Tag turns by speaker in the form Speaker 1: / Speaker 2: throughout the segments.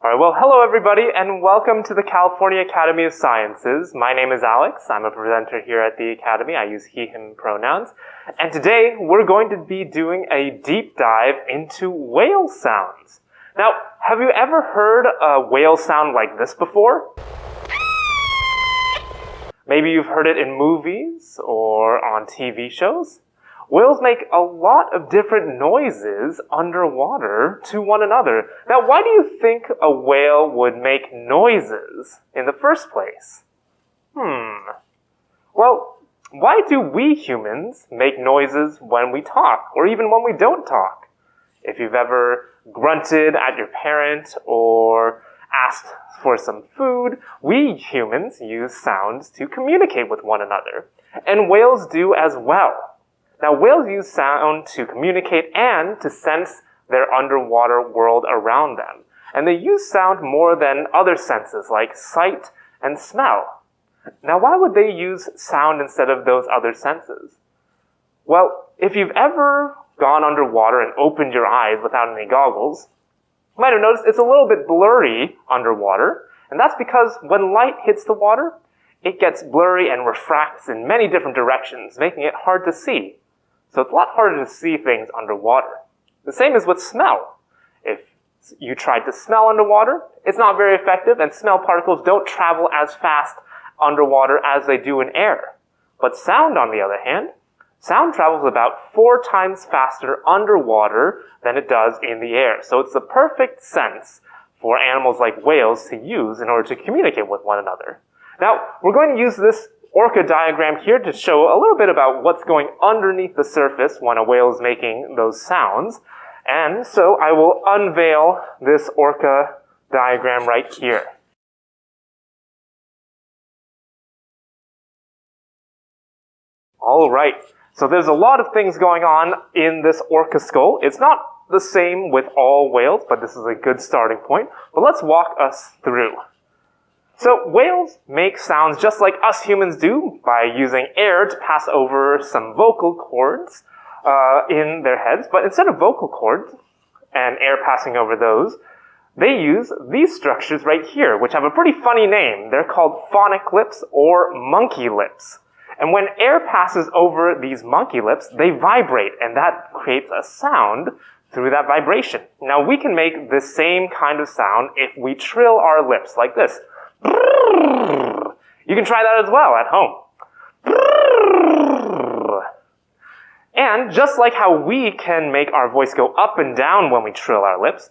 Speaker 1: Alright, well, hello everybody, and welcome to the California Academy of Sciences. My name is Alex. I'm a presenter here at the Academy. I use he, him pronouns. And today, we're going to be doing a deep dive into whale sounds. Now, have you ever heard a whale sound like this before? Maybe you've heard it in movies or on TV shows. Whales make a lot of different noises underwater to one another. Now, why do you think a whale would make noises in the first place? Well, why do we humans make noises when we talk, or even when we don't talk? If you've ever grunted at your parent or asked for some food, we humans use sounds to communicate with one another. And whales do as well. Now, whales use sound to communicate and to sense their underwater world around them. And they use sound more than other senses like sight and smell. Now, why would they use sound instead of those other senses? Well, if you've ever gone underwater and opened your eyes without any goggles, you might have noticed it's a little bit blurry underwater. And that's because when light hits the water, it gets blurry and refracts in many different directions, making it hard to see. So it's a lot harder to see things underwater. The same is with smell. If you tried to smell underwater, it's not very effective, and smell particles don't travel as fast underwater as they do in air. But sound, on the other hand, sound travels about 4 times faster underwater than it does in the air. So it's the perfect sense for animals like whales to use in order to communicate with one another. Now, we're going to use this orca diagram here to show a little bit about what's going underneath the surface when a whale is making those sounds. And so I will unveil this orca diagram right here. Alright, so there's a lot of things going on in this orca skull. It's not the same with all whales, but this is a good starting point. But let's walk us through. So whales make sounds just like us humans do by using air to pass over some vocal cords in their heads. But instead of vocal cords and air passing over those, they use these structures right here, which have a pretty funny name. They're called phonic lips or monkey lips. And when air passes over these monkey lips, they vibrate, and that creates a sound through that vibration. Now, we can make the same kind of sound if we trill our lips like this. You can try that as well at home. And just like how we can make our voice go up and down when we trill our lips,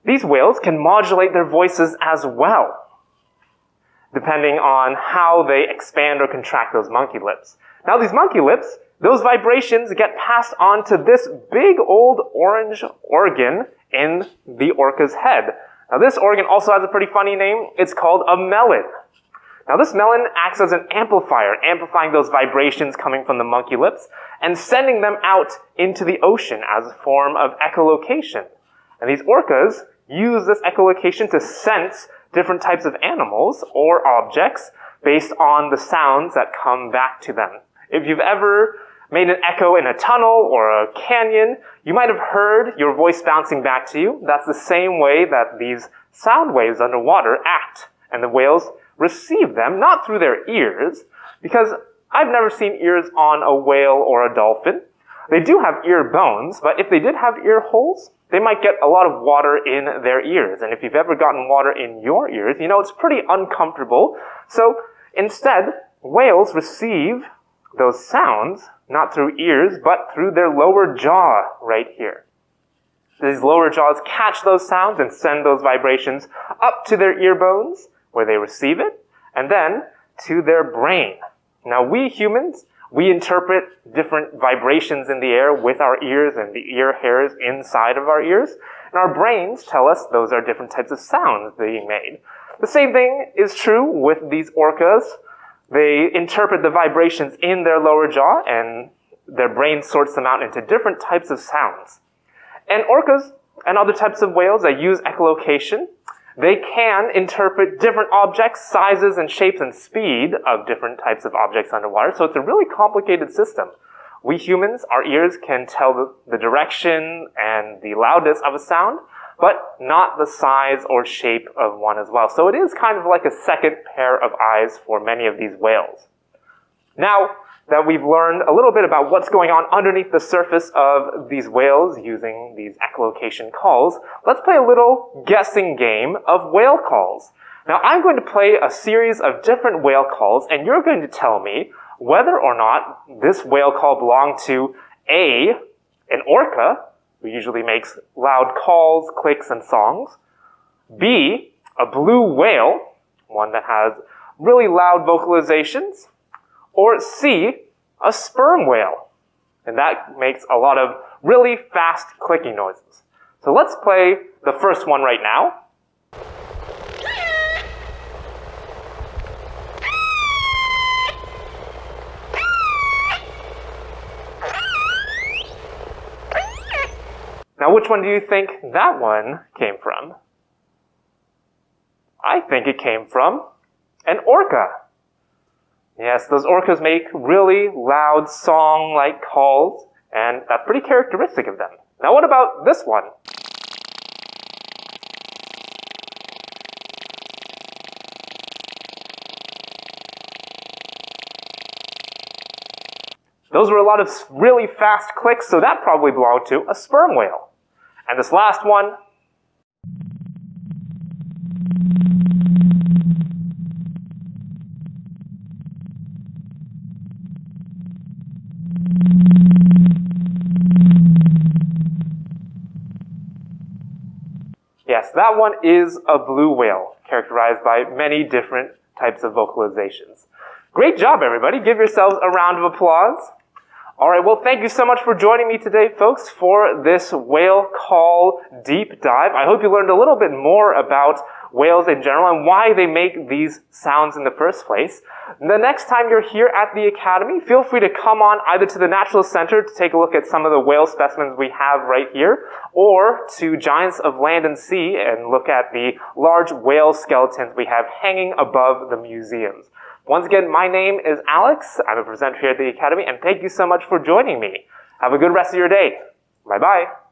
Speaker 1: these whales can modulate their voices as well, depending on how they expand or contract those monkey lips. Now, these monkey lips, those vibrations get passed on to this big old orange organ in the orca's head. Now, this organ also has a pretty funny name. It's called a melon. Now, this melon acts as an amplifier, amplifying those vibrations coming from the monkey lips and sending them out into the ocean as a form of echolocation. And these orcas use this echolocation to sense different types of animals or objects based on the sounds that come back to them. If you've ever made an echo in a tunnel or a canyon, you might have heard your voice bouncing back to you. That's the same way that these sound waves underwater act, and the whales receive them, not through their ears, because I've never seen ears on a whale or a dolphin. They do have ear bones, but if they did have ear holes, they might get a lot of water in their ears. And if you've ever gotten water in your ears, you know it's pretty uncomfortable. So instead, whales receive those sounds not through ears, but through their lower jaw right here. These lower jaws catch those sounds and send those vibrations up to their ear bones, where they receive it, and then to their brain. Now, we humans, we interpret different vibrations in the air with our ears and the ear hairs inside of our ears, and our brains tell us those are different types of sounds being made. The same thing is true with these orcas. They interpret the vibrations in their lower jaw, and their brain sorts them out into different types of sounds. And orcas and other types of whales that use echolocation, they can interpret different objects, sizes and shapes and speed of different types of objects underwater. So it's a really complicated system. We humans, our ears can tell the direction and the loudness of a sound, but not the size or shape of one as well. So it is kind of like a second pair of eyes for many of these whales. Now that we've learned a little bit about what's going on underneath the surface of these whales using these echolocation calls, let's play a little guessing game of whale calls. Now I'm going to play a series of different whale calls, and you're going to tell me whether or not this whale call belonged to A, an orca, who usually makes loud calls, clicks, and songs, B, a blue whale, one that has really loud vocalizations, or C, a sperm whale, and that makes a lot of really fast clicking noises. So let's play the first one right now. Now, which one do you think that one came from? I think it came from an orca. Yes, those orcas make really loud song-like calls, and that's pretty characteristic of them. Now, what about this one? Those were a lot of really fast clicks, so that probably belonged to a sperm whale. And this last one, yes, that one is a blue whale, characterized by many different types of vocalizations. Great job, everybody. Give yourselves a round of applause. All right, well, thank you so much for joining me today, folks, for this whale call deep dive. I hope you learned a little bit more about whales in general and why they make these sounds in the first place. The next time you're here at the Academy, feel free to come on either to the Natural Center to take a look at some of the whale specimens we have right here, or to Giants of Land and Sea and look at the large whale skeletons we have hanging above the museums. Once again, my name is Alex. I'm a presenter here at the Academy, and thank you so much for joining me. Have a good rest of your day. Bye-bye.